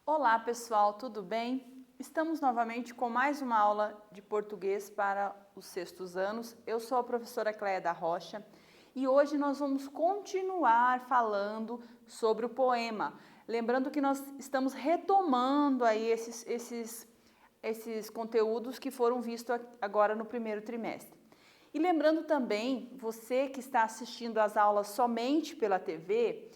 Olá pessoal, tudo bem? Estamos novamente com mais uma aula de português para os sextos anos. Eu sou a professora Cléia da Rocha e hoje nós vamos continuar falando sobre o poema. Lembrando que nós estamos retomando aí esses conteúdos que foram vistos agora no primeiro trimestre. E lembrando também, você que está assistindo às aulas somente pela TV,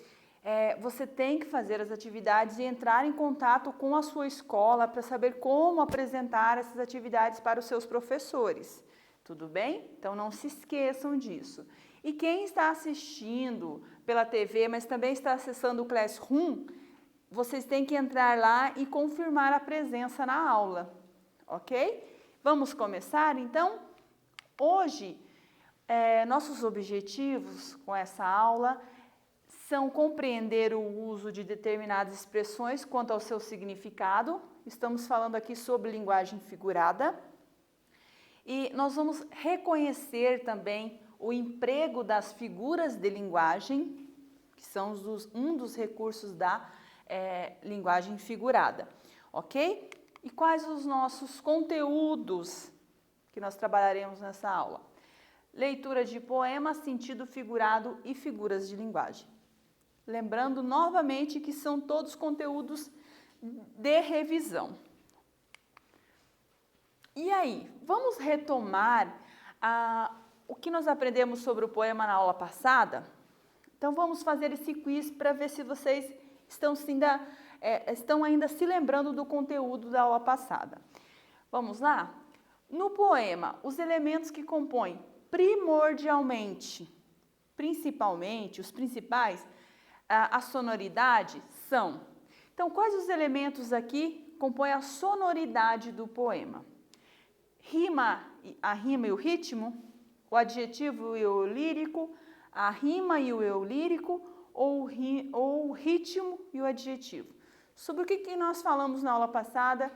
você tem que fazer as atividades e entrar em contato com a sua escola para saber como apresentar essas atividades para os seus professores. Tudo bem? Então não se esqueçam disso. E quem está assistindo pela TV, mas também está acessando o Classroom, vocês têm que entrar lá e confirmar a presença na aula, ok? Vamos começar então? Hoje, nossos objetivos com essa aula são compreender o uso de determinadas expressões quanto ao seu significado. Estamos falando aqui sobre linguagem figurada. E nós vamos reconhecer também o emprego das figuras de linguagem, que são um dos recursos da linguagem figurada, ok? E quais os nossos conteúdos que nós trabalharemos nessa aula? Leitura de poema, sentido figurado e figuras de linguagem. Lembrando novamente que são todos conteúdos de revisão. E aí, vamos retomar o que nós aprendemos sobre o poema na aula passada? Então vamos fazer esse quiz para ver se vocês estão ainda se lembrando do conteúdo da aula passada. Vamos lá? No poema, os elementos que compõem primordialmente, principalmente, os principais, a sonoridade são. Então, quais os elementos aqui compõem a sonoridade do poema? A rima e o ritmo, o adjetivo e o lírico, a rima e o eu lírico, ou o ritmo e o adjetivo. Sobre o que nós falamos na aula passada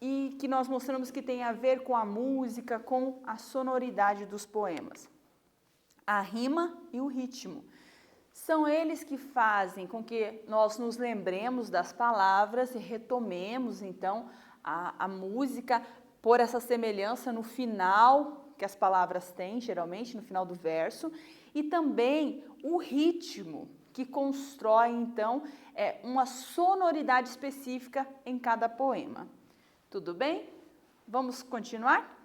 e que nós mostramos que tem a ver com a música, com a sonoridade dos poemas. A rima e o ritmo. São eles que fazem com que nós nos lembremos das palavras e retomemos, então, a música por essa semelhança no final que as palavras têm, geralmente, no final do verso, e também o ritmo, que constrói, então, uma sonoridade específica em cada poema. Tudo bem? Vamos continuar?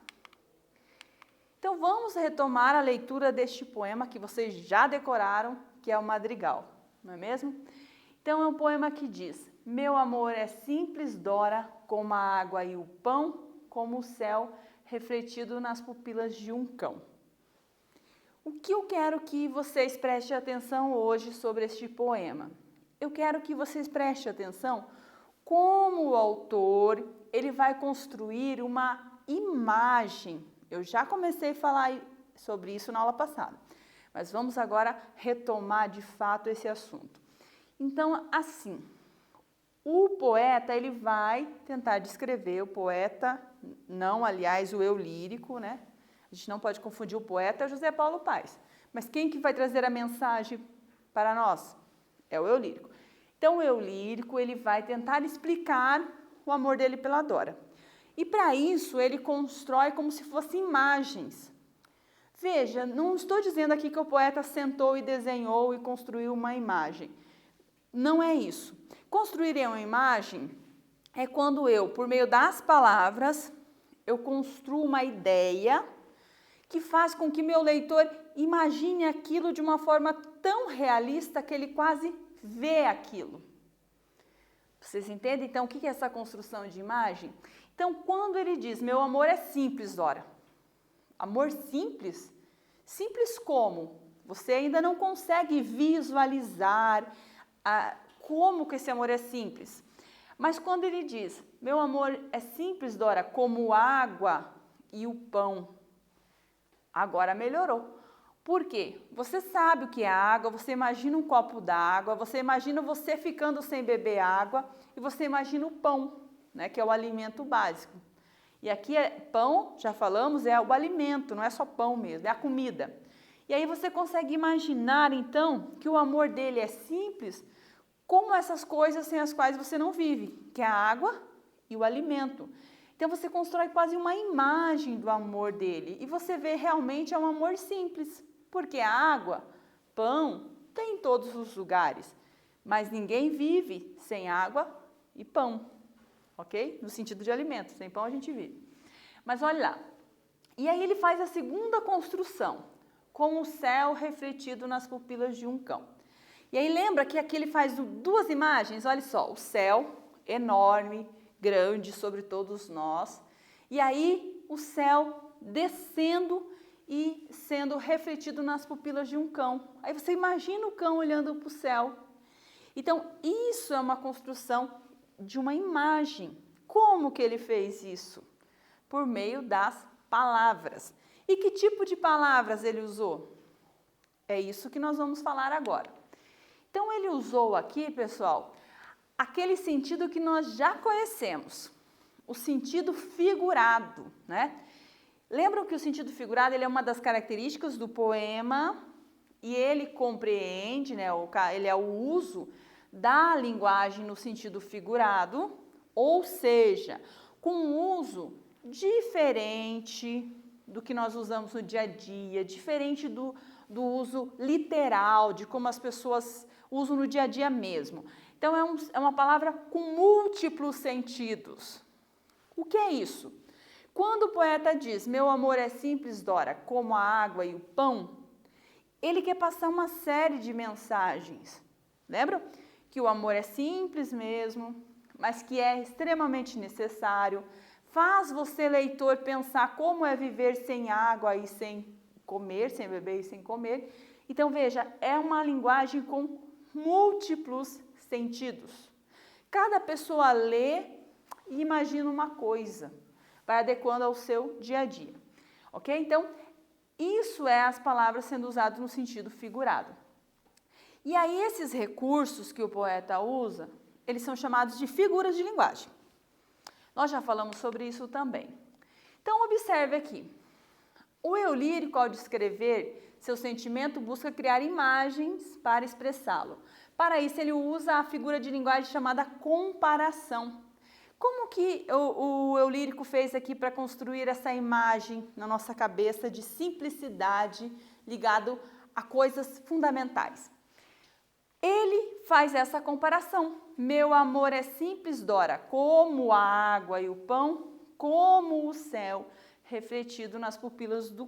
Então, vamos retomar a leitura deste poema que vocês já decoraram, que é o Madrigal, não é mesmo? Então, é um poema que diz: meu amor é simples, Dora, como a água e o pão, como o céu refletido nas pupilas de um cão. O que eu quero que vocês prestem atenção hoje sobre este poema? Eu quero que vocês prestem atenção como o autor ele vai construir uma imagem. Eu já comecei a falar sobre isso na aula passada, mas vamos agora retomar de fato esse assunto. Então, assim, o poeta ele vai tentar descrever, o poeta, não, aliás, o eu lírico, né? A gente não pode confundir o poeta José Paulo Paes, mas quem que vai trazer a mensagem para nós? É o eu lírico. Então, o eu lírico ele vai tentar explicar o amor dele pela Dora. E para isso ele constrói como se fossem imagens. Veja, não estou dizendo aqui que o poeta sentou e desenhou e construiu uma imagem. Não é isso. Construir uma imagem é quando eu, por meio das palavras, eu construo uma ideia que faz com que meu leitor imagine aquilo de uma forma tão realista que ele quase vê aquilo. Vocês entendem, então, o que é essa construção de imagem? Então, quando ele diz, meu amor é simples, Dora. Amor simples? Simples como? Você ainda não consegue visualizar como que esse amor é simples. Mas quando ele diz, meu amor é simples, Dora, como água e o pão, agora melhorou. Por quê? Você sabe o que é água, você imagina um copo d'água, você imagina você ficando sem beber água e você imagina o pão, né, que é o alimento básico. E aqui é pão, já falamos, é o alimento, não é só pão mesmo, é a comida. E aí você consegue imaginar, então, que o amor dele é simples, como essas coisas sem as quais você não vive, que é a água e o alimento. Então você constrói quase uma imagem do amor dele e você vê realmente é um amor simples, porque a água, pão, tem em todos os lugares, mas ninguém vive sem água e pão, ok? No sentido de alimento, sem pão a gente vive. Mas olha lá, e aí ele faz a segunda construção, com o céu refletido nas pupilas de um cão. E aí lembra que aqui ele faz duas imagens, olha só, o céu enorme, grande sobre todos nós, e aí o céu descendo e sendo refletido nas pupilas de um cão. Aí você imagina o cão olhando para o céu. Então isso é uma construção de uma imagem. Como que ele fez isso? Por meio das palavras. E que tipo de palavras ele usou? É isso que nós vamos falar agora. Então ele usou aqui, pessoal, aquele sentido que nós já conhecemos, o sentido figurado, né? Lembram que o sentido figurado ele é uma das características do poema e ele compreende, né, ele é o uso da linguagem no sentido figurado, ou seja, com um uso diferente do que nós usamos no dia a dia, diferente do uso literal, de como as pessoas usam no dia a dia mesmo. Então, é uma palavra com múltiplos sentidos. O que é isso? Quando o poeta diz, meu amor é simples, Dora, como a água e o pão, ele quer passar uma série de mensagens. Lembra? Que o amor é simples mesmo, mas que é extremamente necessário. Faz você, leitor, pensar como é viver sem água e sem comer, sem beber e sem comer. Então, veja, é uma linguagem com múltiplos sentidos. Cada pessoa lê e imagina uma coisa, vai adequando ao seu dia a dia, ok? Então, isso é as palavras sendo usadas no sentido figurado. E aí, esses recursos que o poeta usa, eles são chamados de figuras de linguagem. Nós já falamos sobre isso também. Então, observe aqui. O eu lírico, ao descrever seu sentimento, busca criar imagens para expressá-lo. Para isso, ele usa a figura de linguagem chamada comparação. Como que o eu lírico fez aqui para construir essa imagem na nossa cabeça de simplicidade ligado a coisas fundamentais? Ele faz essa comparação. Meu amor é simples, Dora, como a água e o pão, como o céu refletido nas pupilas de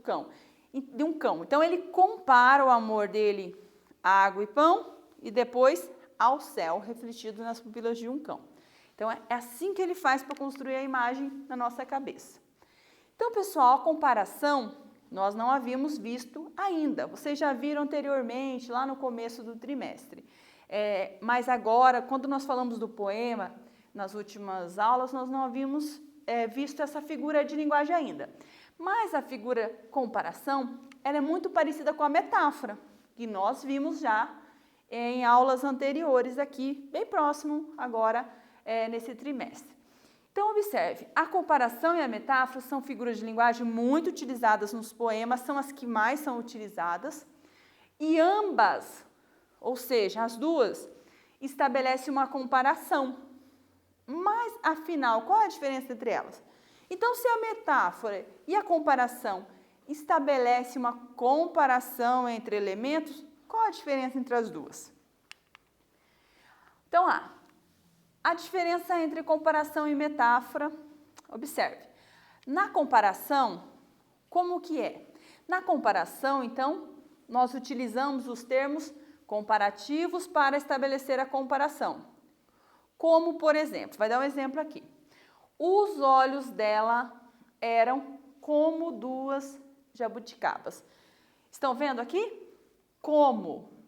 um cão. Então, ele compara o amor dele à água e pão e depois ao céu refletido nas pupilas de um cão. Então, é assim que ele faz para construir a imagem na nossa cabeça. Então, pessoal, a comparação nós não havíamos visto ainda. Vocês já viram anteriormente, lá no começo do trimestre. Mas agora, quando nós falamos do poema, nas últimas aulas, nós não havíamos visto essa figura de linguagem ainda. Mas a figura comparação, ela é muito parecida com a metáfora, que nós vimos já em aulas anteriores aqui, bem próximo agora nesse trimestre. Então, observe, a comparação e a metáfora são figuras de linguagem muito utilizadas nos poemas, são as que mais são utilizadas, e ambas, ou seja, as duas, estabelecem uma comparação. Mas, afinal, qual é a diferença entre elas? Então, se a metáfora e a comparação estabelecem uma comparação entre elementos, qual a diferença entre as duas? Então, a diferença entre comparação e metáfora, observe. Na comparação, como que é? Na comparação, então, nós utilizamos os termos comparativos para estabelecer a comparação. Como, por exemplo, vai dar um exemplo aqui. Os olhos dela eram como duas jabuticabas. Estão vendo aqui? Como?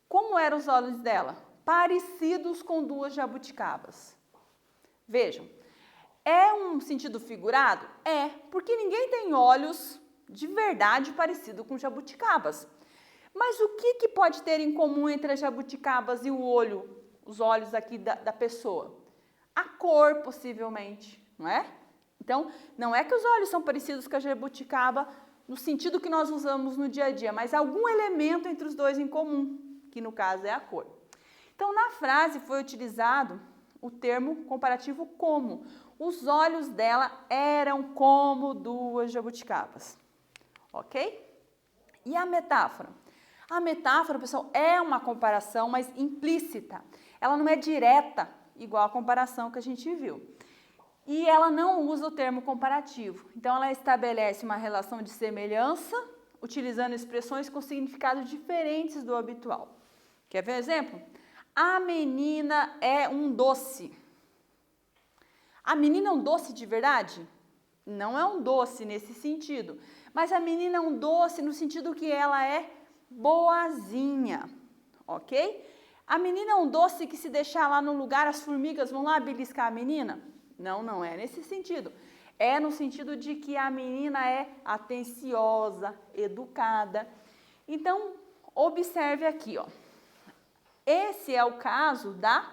Como eram os olhos dela? Parecidos com duas jabuticabas. Vejam, é um sentido figurado? É, porque ninguém tem olhos de verdade parecido com jabuticabas. Mas o que pode ter em comum entre as jabuticabas e o olho, os olhos aqui da pessoa? A cor, possivelmente, não é? Então, não é que os olhos são parecidos com a jabuticaba no sentido que nós usamos no dia a dia, mas algum elemento entre os dois em comum, que no caso é a cor. Então, na frase foi utilizado o termo comparativo como. Os olhos dela eram como duas jabuticabas, ok? E a metáfora? A metáfora, pessoal, é uma comparação, mas implícita. Ela não é direta, igual a comparação que a gente viu. E ela não usa o termo comparativo. Então, ela estabelece uma relação de semelhança, utilizando expressões com significados diferentes do habitual. Quer ver um exemplo? A menina é um doce. A menina é um doce de verdade? Não é um doce nesse sentido. Mas a menina é um doce no sentido que ela é boazinha, ok? A menina é um doce que se deixar lá no lugar, as formigas vão lá beliscar a menina? Não, não é nesse sentido. É no sentido de que a menina é atenciosa, educada. Então, observe aqui, ó. Esse é o caso da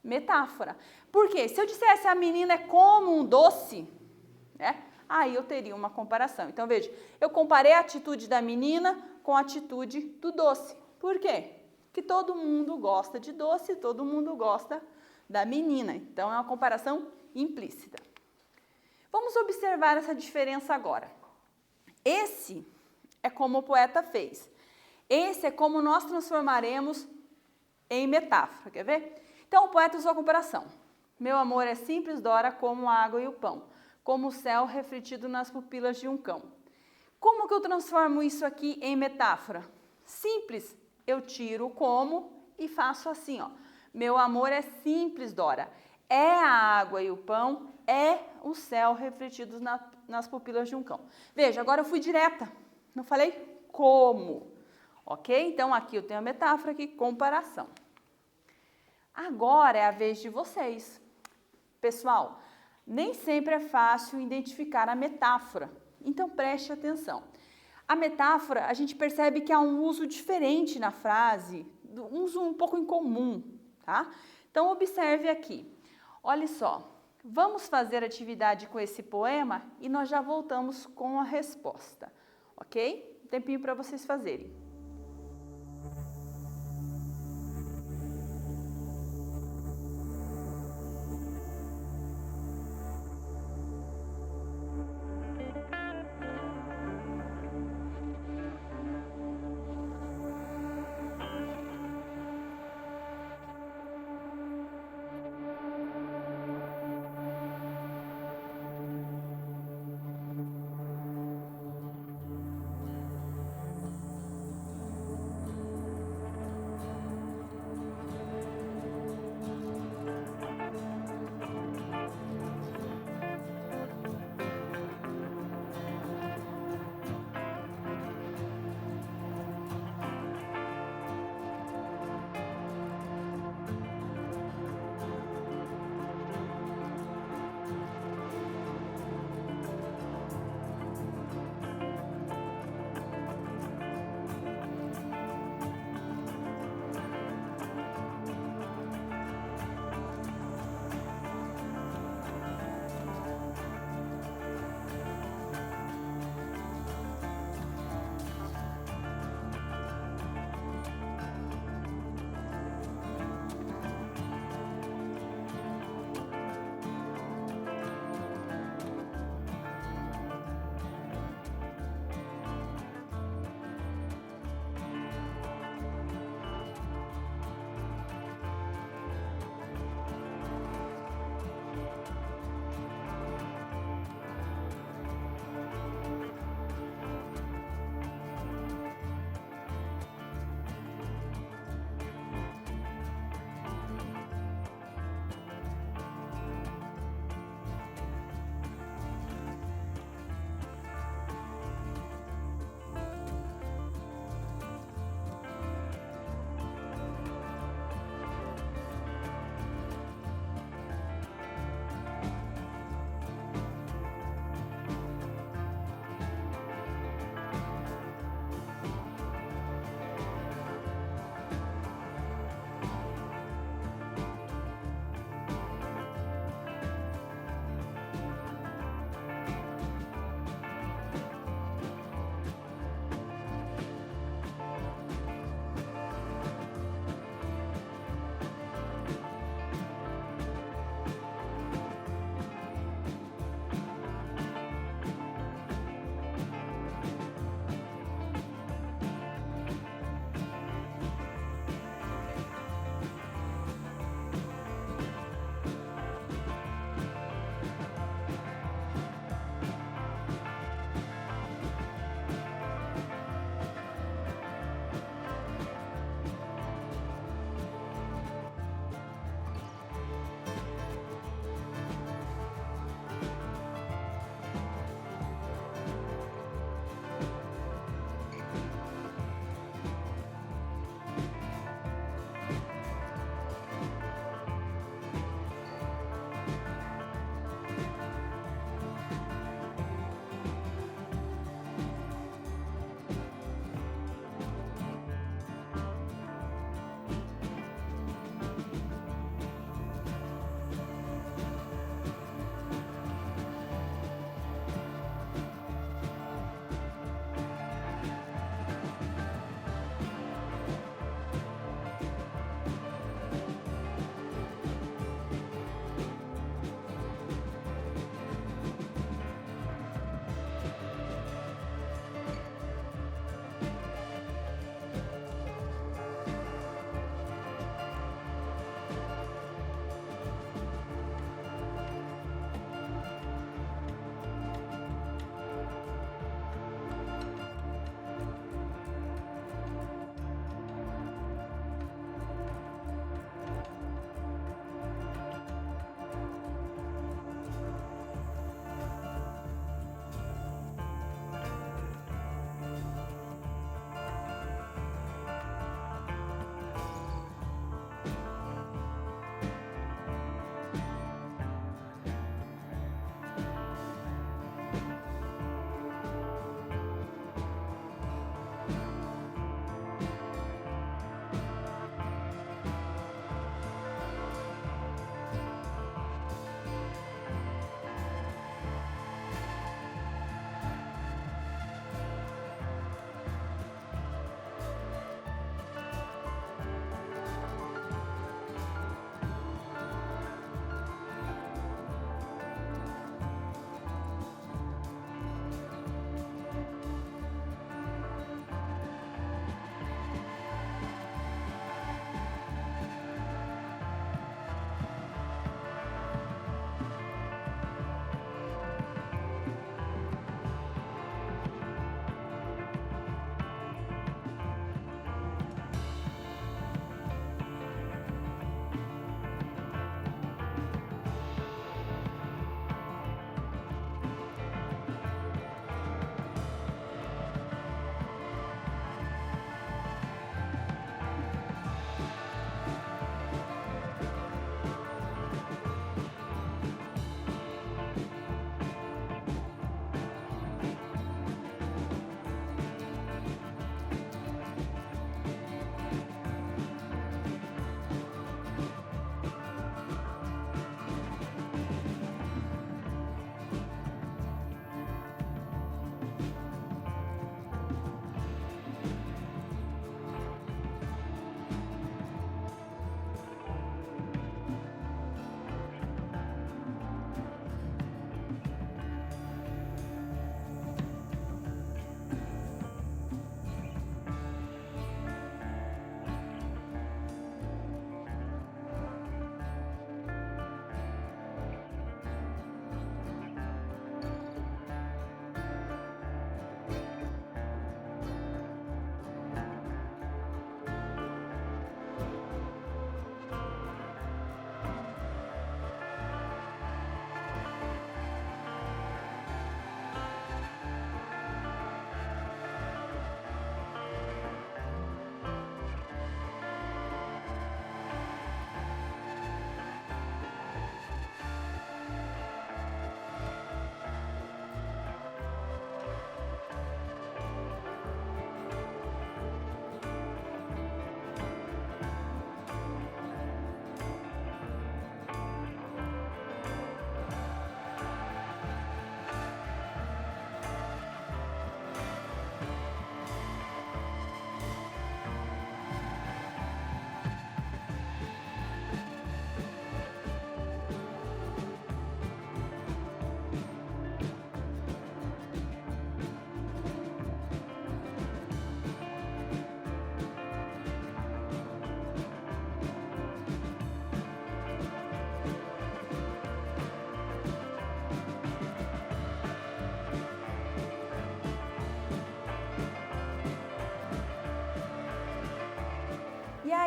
metáfora. Por quê? Se eu dissesse a menina é como um doce, né? Aí eu teria uma comparação. Então, veja, eu comparei a atitude da menina com a atitude do doce. Por quê? Porque todo mundo gosta de doce, todo mundo gosta da menina. Então, é uma comparação implícita. Vamos observar essa diferença agora. Esse é como o poeta fez. Esse é como nós transformaremos em metáfora, quer ver? Então, o poeta usou a comparação. Meu amor é simples, Dora, como a água e o pão, como o céu refletido nas pupilas de um cão. Como que eu transformo isso aqui em metáfora? Simples, eu tiro o como e faço assim, ó. Meu amor é simples, Dora. É a água e o pão, é o céu refletido nas pupilas de um cão. Veja, agora eu fui direta, não falei como, ok? Então, aqui eu tenho a metáfora, aqui comparação. Agora é a vez de vocês. Pessoal, nem sempre é fácil identificar a metáfora, então preste atenção. A metáfora, a gente percebe que há um uso diferente na frase, um uso um pouco incomum, tá? Então, observe aqui. Olha só, vamos fazer atividade com esse poema e nós já voltamos com a resposta, ok? Um tempinho para vocês fazerem.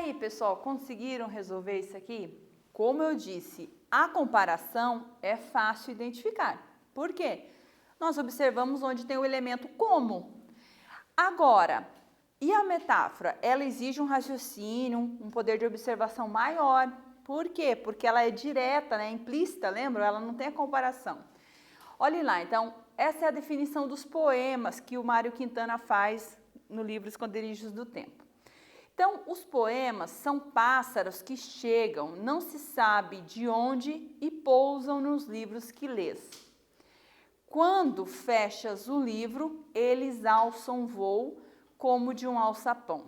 aí, pessoal, conseguiram resolver isso aqui? Como eu disse, a comparação é fácil identificar. Por quê? Nós observamos onde tem o elemento como. Agora, e a metáfora? Ela exige um raciocínio, um poder de observação maior. Por quê? Porque ela é direta, né? Implícita, lembra? Ela não tem a comparação. Olhem lá, então, essa é a definição dos poemas que o Mário Quintana faz no livro Esconderijos do Tempo. Então, os poemas são pássaros que chegam, não se sabe de onde, e pousam nos livros que lês. Quando fechas o livro, eles alçam voo como de um alçapão.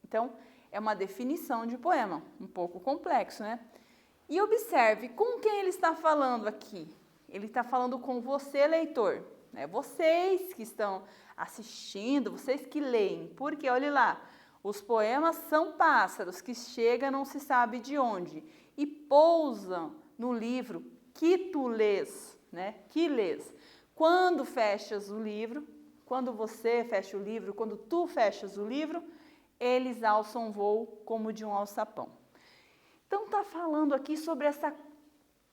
Então, é uma definição de poema, um pouco complexo, né? E observe com quem ele está falando aqui. Ele está falando com você, leitor, né? Vocês que estão assistindo, vocês que leem. Porque, olhe lá, os poemas são pássaros que chegam não se sabe de onde e pousam no livro que tu lês, né? Que lês. Quando fechas o livro, quando você fecha o livro, quando tu fechas o livro, eles alçam voo como de um alçapão. Então, está falando aqui sobre essa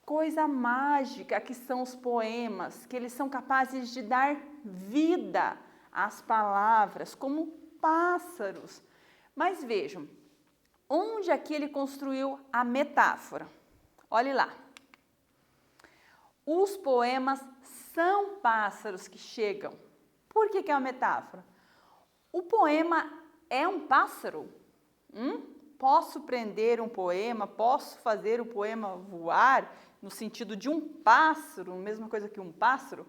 coisa mágica que são os poemas, que eles são capazes de dar vida às palavras, como pássaros. Mas vejam, onde aqui ele construiu a metáfora? Olhe lá. Os poemas são pássaros que chegam. Por que é uma metáfora? O poema é um pássaro? Posso prender um poema, posso fazer o poema voar no sentido de um pássaro, mesma coisa que um pássaro,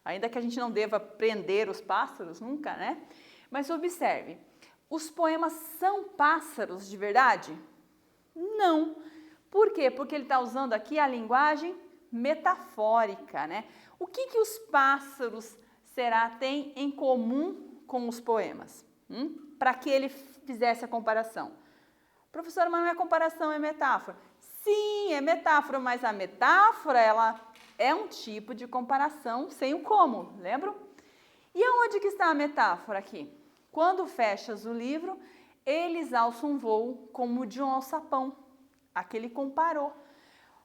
ainda que a gente não deva prender os pássaros, nunca, né? Mas observe, os poemas são pássaros de verdade? Não. Por quê? Porque ele está usando aqui a linguagem metafórica, né? O que os pássaros têm em comum com os poemas? Para que ele fizesse a comparação. Professora, mas não é comparação, é metáfora. Sim, é metáfora, mas a metáfora, ela é um tipo de comparação sem o como, lembram? E aonde que está a metáfora aqui? Quando fechas o livro, eles alçam voo como de um alçapão. Aqui ele comparou.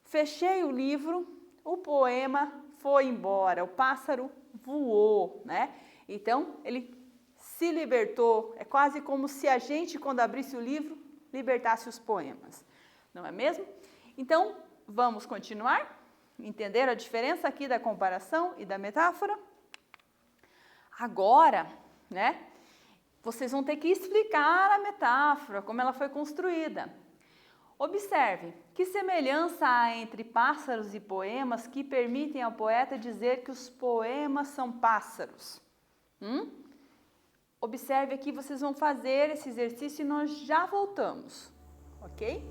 Fechei o livro, o poema foi embora, o pássaro voou, né? Então, ele se libertou. É quase como se a gente, quando abrisse o livro, libertasse os poemas. Não é mesmo? Então, vamos continuar? Entenderam a diferença aqui da comparação e da metáfora? Agora, né? Vocês vão ter que explicar a metáfora, como ela foi construída. Observe, que semelhança há entre pássaros e poemas que permitem ao poeta dizer que os poemas são pássaros? Observe aqui, vocês vão fazer esse exercício e nós já voltamos, ok?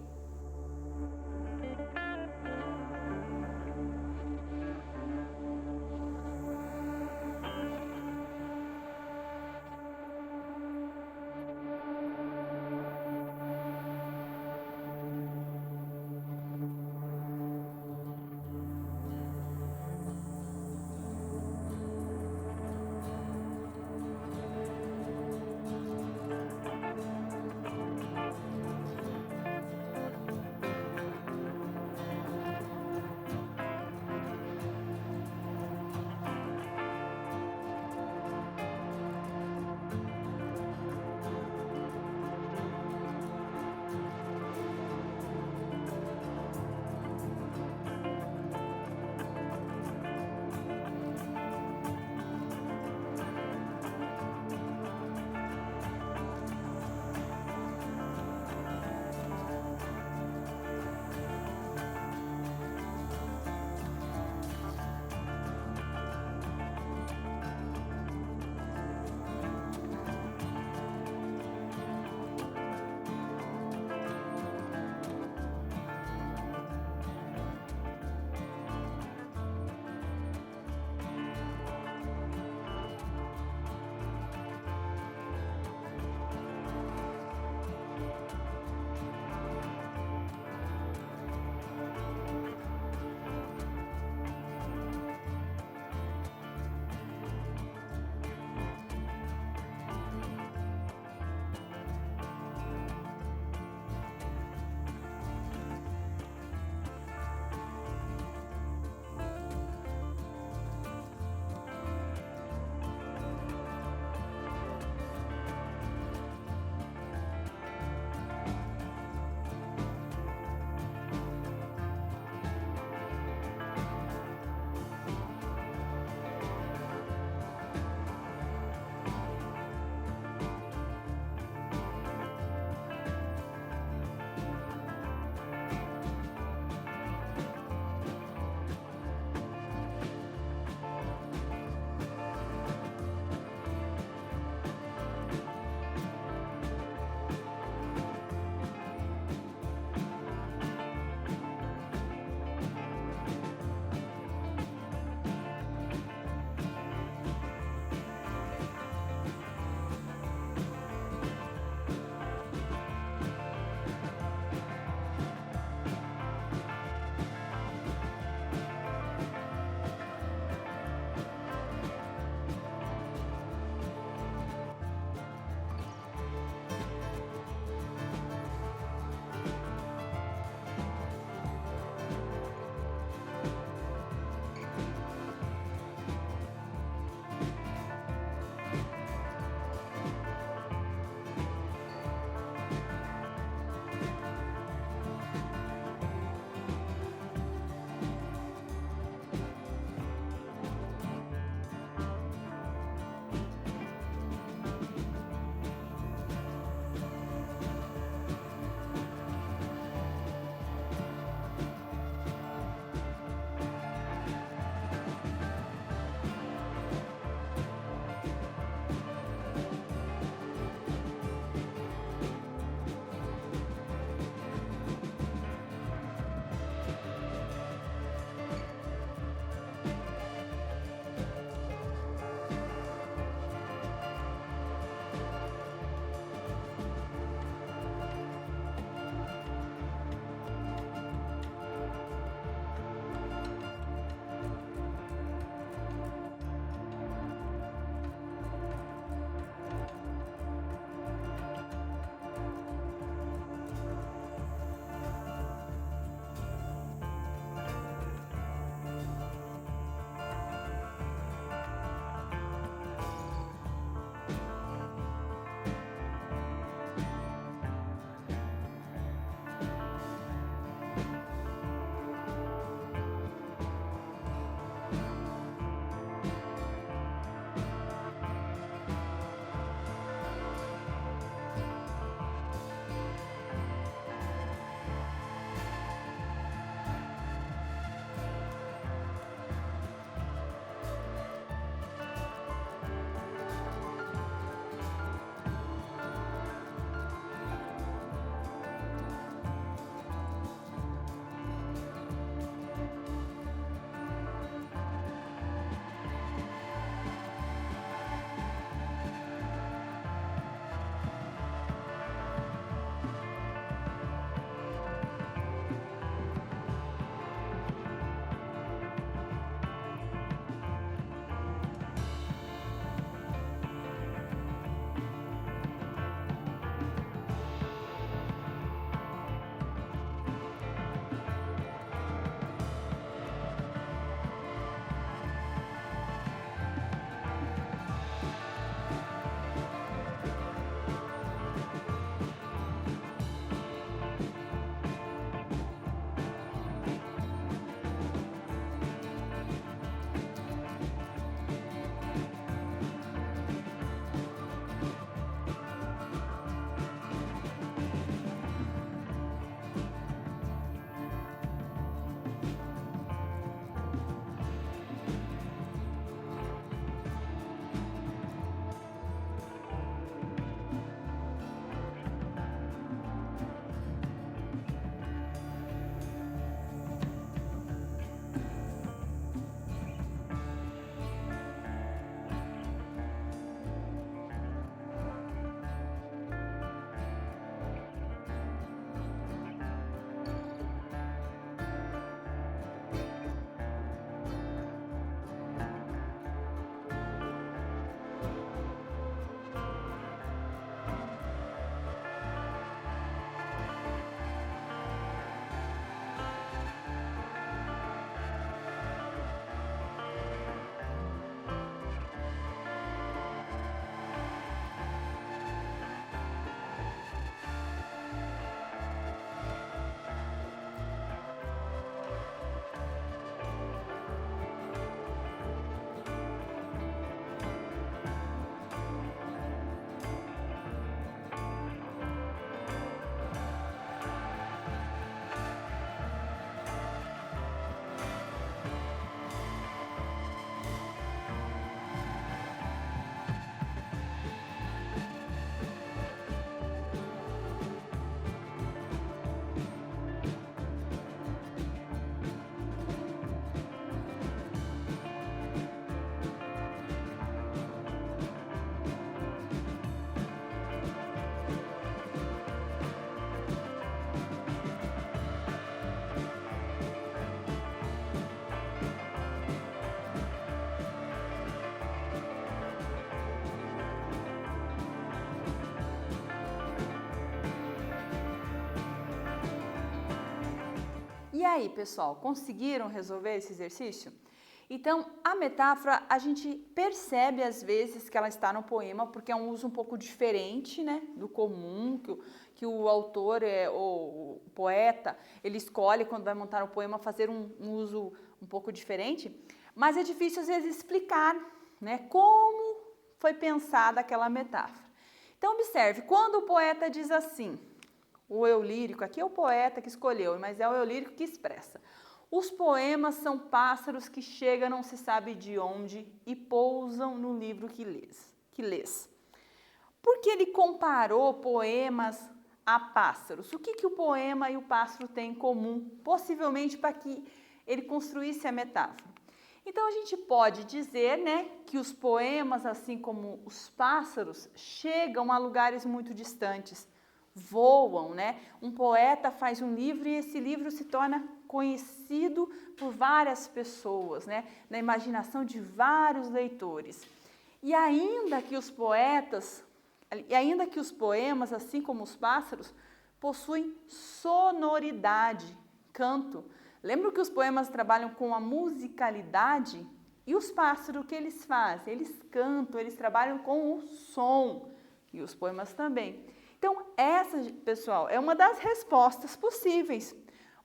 aí, pessoal, conseguiram resolver esse exercício? Então, a metáfora, a gente percebe às vezes que ela está no poema, porque é um uso um pouco diferente, né, do comum, que o autor, ou o poeta, ele escolhe quando vai montar o poema fazer um uso um pouco diferente, mas é difícil às vezes explicar, né, como foi pensada aquela metáfora. Então, observe, quando o poeta diz assim, o eu lírico, aqui é o poeta que escolheu, mas é o eu lírico que expressa. Os poemas são pássaros que chegam não se sabe de onde e pousam no livro que lês. Por que ele comparou poemas a pássaros? O que o poema e o pássaro têm em comum? Possivelmente para que ele construísse a metáfora. Então a gente pode dizer, né, que os poemas, assim como os pássaros, chegam a lugares muito distantes, voam, né? Um poeta faz um livro e esse livro se torna conhecido por várias pessoas, né? Na imaginação de vários leitores. E ainda que os poemas, assim como os pássaros, possuem sonoridade, canto. Lembra que os poemas trabalham com a musicalidade? E os pássaros, o que eles fazem? Eles cantam, eles trabalham com o som. E os poemas também. Então, essa, pessoal, é uma das respostas possíveis.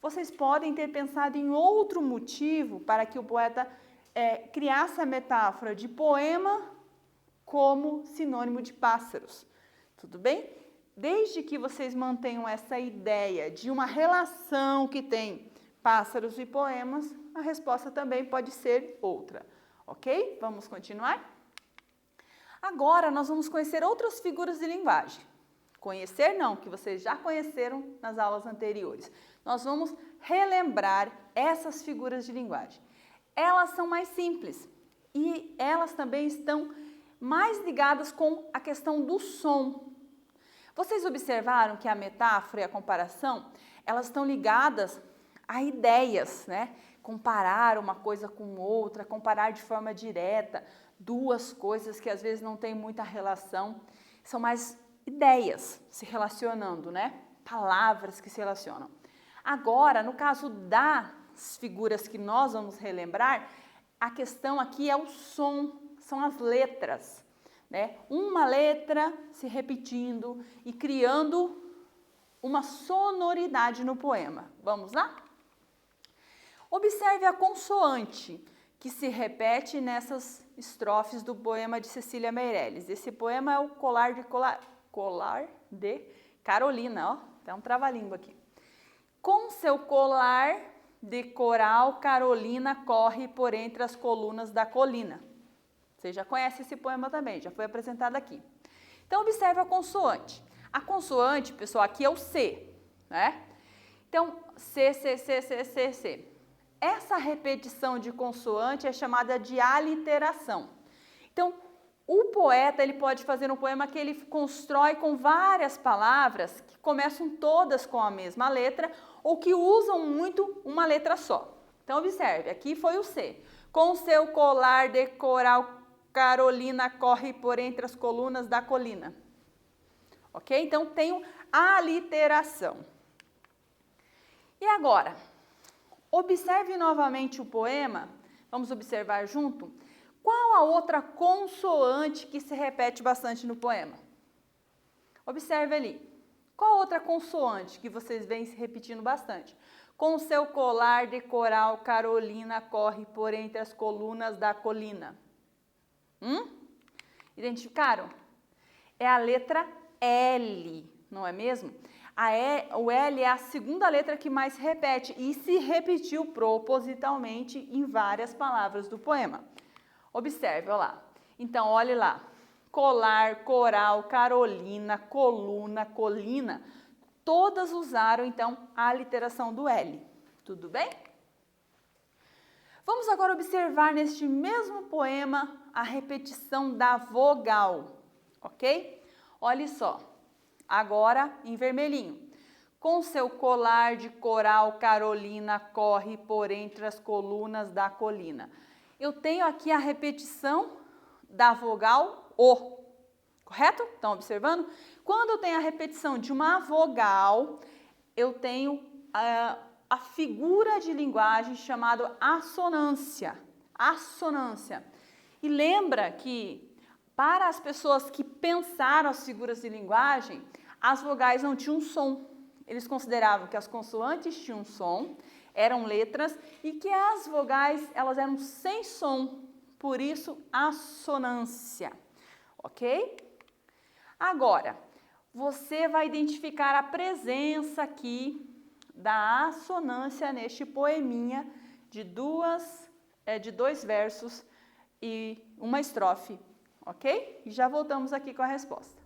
Vocês podem ter pensado em outro motivo para que o poeta criasse a metáfora de poema como sinônimo de pássaros. Tudo bem? Desde que vocês mantenham essa ideia de uma relação que tem pássaros e poemas, a resposta também pode ser outra. Ok? Vamos continuar? Agora nós vamos conhecer outras figuras de linguagem. Conhecer não, que vocês já conheceram nas aulas anteriores. Nós vamos relembrar essas figuras de linguagem. Elas são mais simples e elas também estão mais ligadas com a questão do som. Vocês observaram que a metáfora e a comparação, elas estão ligadas a ideias, né? Comparar uma coisa com outra, comparar de forma direta, duas coisas que às vezes não têm muita relação, são mais ideias se relacionando, né? Palavras que se relacionam. Agora, no caso das figuras que nós vamos relembrar, a questão aqui é o som, são as letras, né? Uma letra se repetindo e criando uma sonoridade no poema. Vamos lá? Observe a consoante que se repete nessas estrofes do poema de Cecília Meirelles. Esse poema é o Colar de Carolina, ó, tem um trava-língua aqui. Com seu colar de coral, Carolina corre por entre as colunas da colina. Você já conhece esse poema também, já foi apresentado aqui. Então, observe a consoante. A consoante, pessoal, aqui é o C, né? Então, C, C, C, C, C, C. Essa repetição de consoante é chamada de aliteração. Então, o poeta, ele pode fazer um poema que ele constrói com várias palavras que começam todas com a mesma letra ou que usam muito uma letra só. Então, observe, aqui foi o C. Com seu colar de coral, Carolina corre por entre as colunas da colina. Ok? Então, tenho a aliteração. E agora, observe novamente o poema. Vamos observar junto. Qual a outra consoante que se repete bastante no poema? Observe ali. Qual outra consoante que vocês veem se repetindo bastante? Com seu colar de coral, Carolina corre por entre as colunas da colina. Identificaram? É a letra L, não é mesmo? O L é a segunda letra que mais se repete e se repetiu propositalmente em várias palavras do poema. Observe, olha lá. Então, olhe lá. Colar, coral, Carolina, coluna, colina. Todas usaram, então, a aliteração do L. Tudo bem? Vamos agora observar neste mesmo poema a repetição da vogal, ok? Olhe só. Agora, em vermelhinho. Com seu colar de coral, Carolina corre por entre as colunas da colina. Eu tenho aqui a repetição da vogal O, correto? Estão observando? Quando eu tenho a repetição de uma vogal, eu tenho a figura de linguagem chamada assonância. Assonância. E lembra que para as pessoas que pensaram as figuras de linguagem, as vogais não tinham som. Eles consideravam que as consoantes tinham som, eram letras, e que as vogais elas eram sem som, por isso assonância, ok? Agora, você vai identificar a presença aqui da assonância neste poeminha de dois versos e uma estrofe, ok? E já voltamos aqui com a resposta.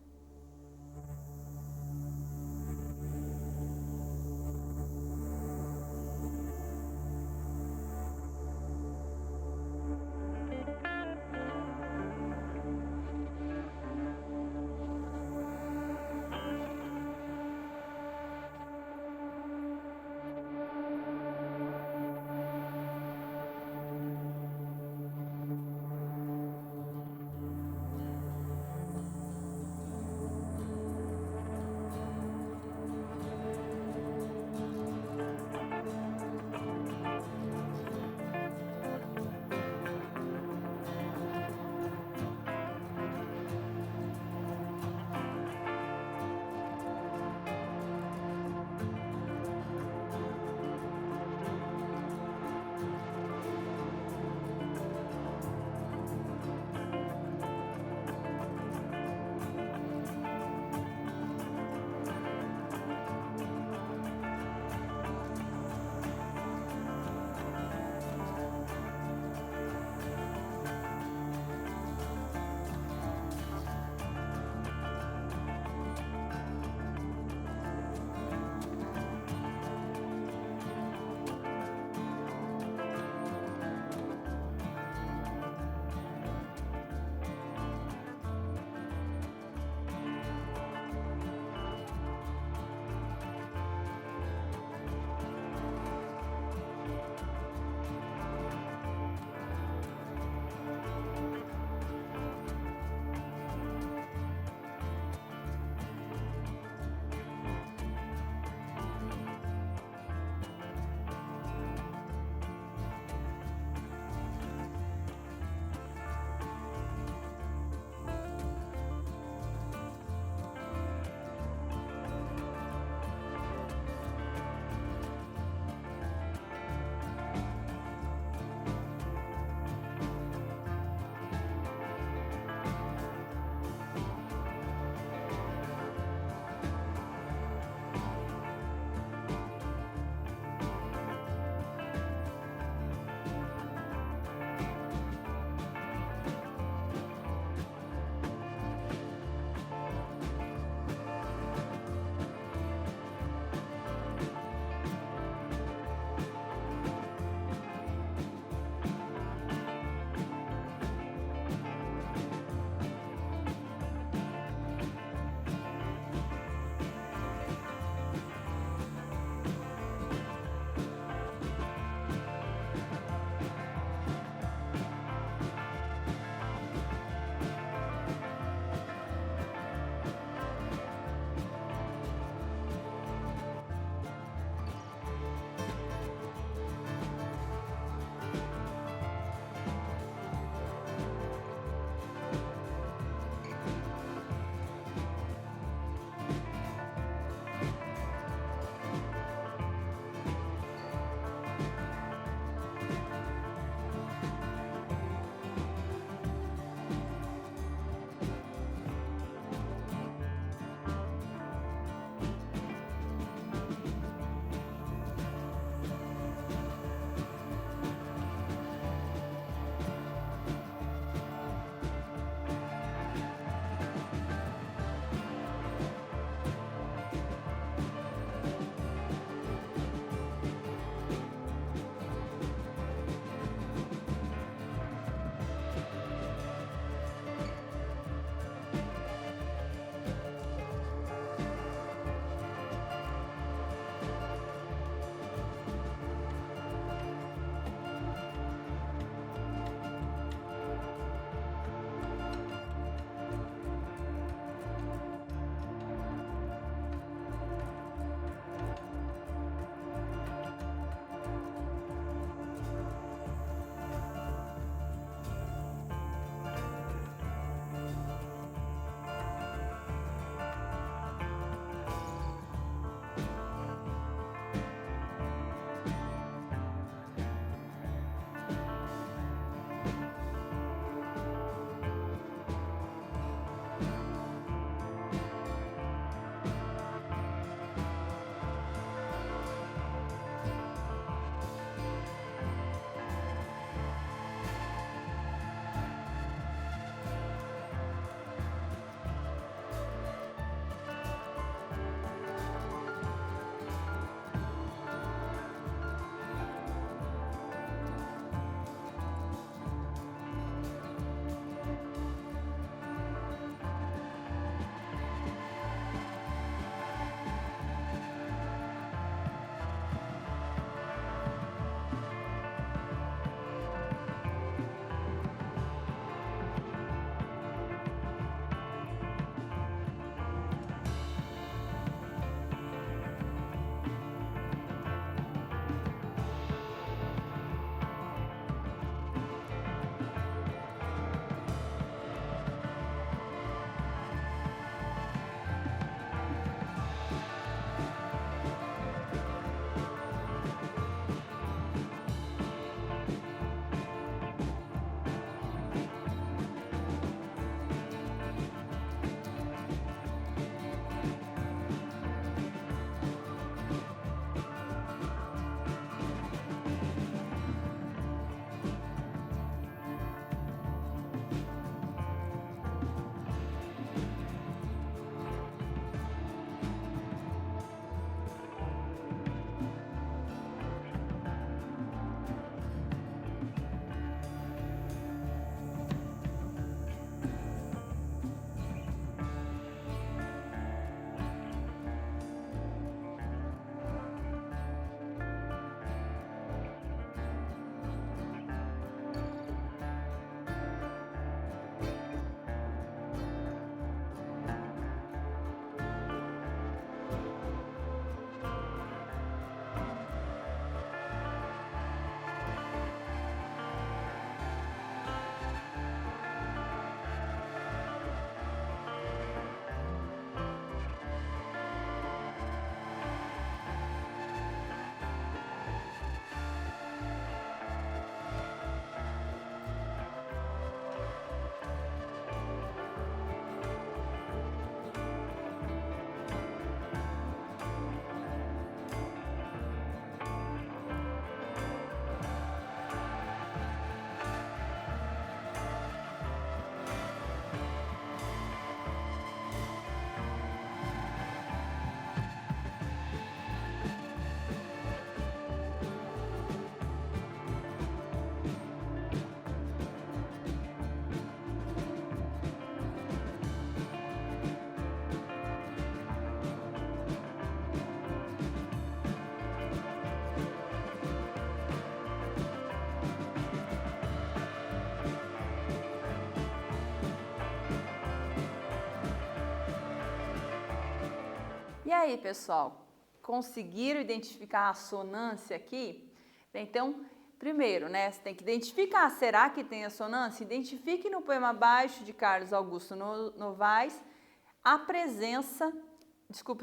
E aí, pessoal, conseguiram identificar a assonância aqui? Então, primeiro, né, você tem que identificar, será que tem assonância? Identifique no poema abaixo de Carlos Augusto Novaes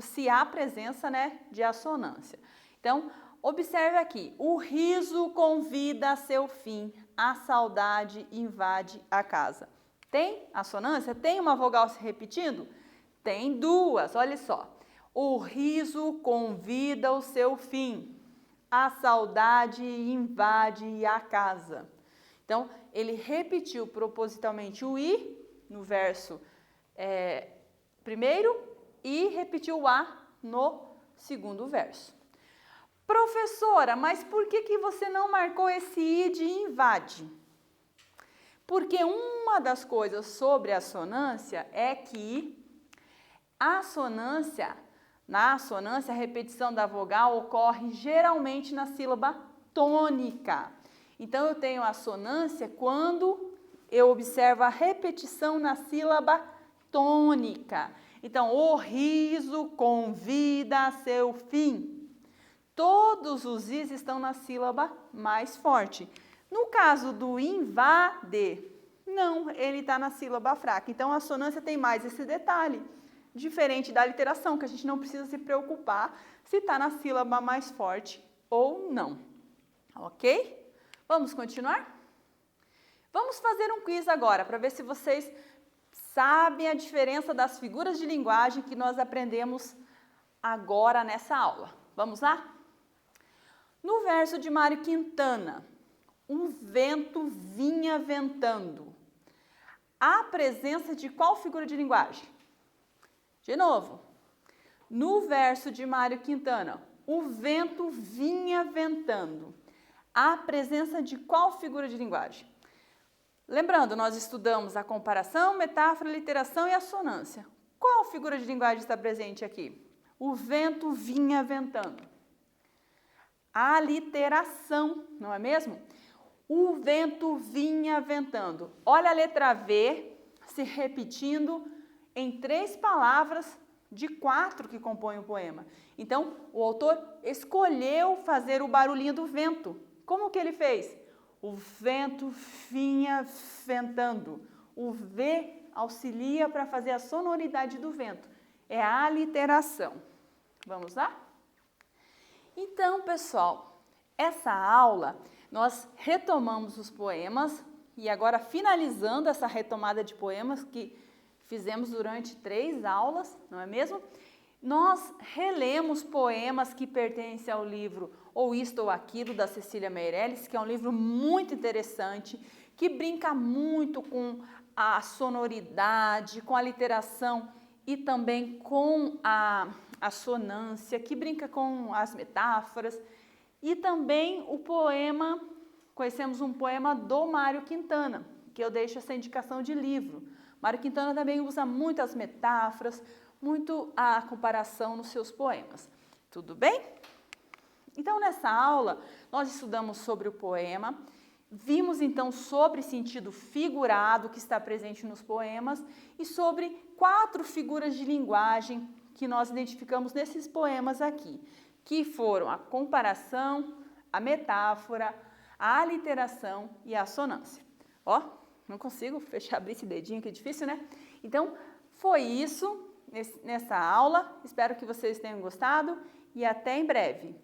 se há presença, né, de assonância. Então, observe aqui, o riso convida a seu fim, a saudade invade a casa. Tem assonância? Tem uma vogal se repetindo? Tem duas, olha só. O riso convida o seu fim, a saudade invade a casa. Então, ele repetiu propositalmente o i no verso primeiro e repetiu o a no segundo verso. Professora, mas por que você não marcou esse i de invade? Porque uma das coisas sobre a assonância é que na assonância, a repetição da vogal ocorre geralmente na sílaba tônica. Então, eu tenho assonância quando eu observo a repetição na sílaba tônica. Então, o riso convida a seu fim. Todos os is estão na sílaba mais forte. No caso do invade, não, ele está na sílaba fraca. Então, a assonância tem mais esse detalhe, diferente da literação, que a gente não precisa se preocupar se está na sílaba mais forte ou não. Ok? Vamos continuar? Vamos fazer um quiz agora, para ver se vocês sabem a diferença das figuras de linguagem que nós aprendemos agora nessa aula. Vamos lá? No verso de Mário Quintana, um vento vinha ventando. Há presença de qual figura de linguagem? De novo, no verso de Mário Quintana, o vento vinha ventando. Há presença de qual figura de linguagem? Lembrando, nós estudamos a comparação, metáfora, literação e assonância. Qual figura de linguagem está presente aqui? O vento vinha ventando. A literação, não é mesmo? O vento vinha ventando. Olha a letra V se repetindo em 3 palavras de 4 que compõem o poema. Então, o autor escolheu fazer o barulhinho do vento. Como que ele fez? O vento vinha ventando. O V auxilia para fazer a sonoridade do vento. É a aliteração. Vamos lá? Então, pessoal, essa aula nós retomamos os poemas e agora finalizando essa retomada de poemas que fizemos durante 3 aulas, não é mesmo? Nós relemos poemas que pertencem ao livro Ou Isto ou Aquilo, da Cecília Meirelles, que é um livro muito interessante, que brinca muito com a sonoridade, com a literação e também com a assonância, que brinca com as metáforas. E também o poema, conhecemos um poema do Mário Quintana, que eu deixo essa indicação de livro. Mário Quintana também usa muitas metáforas, muito a comparação nos seus poemas. Tudo bem? Então, nessa aula, nós estudamos sobre o poema, vimos então sobre sentido figurado que está presente nos poemas e sobre 4 figuras de linguagem que nós identificamos nesses poemas aqui, que foram a comparação, a metáfora, a aliteração e a assonância. Ó, não consigo abrir esse dedinho, que é difícil, né? Então, foi isso nessa aula. Espero que vocês tenham gostado e até em breve.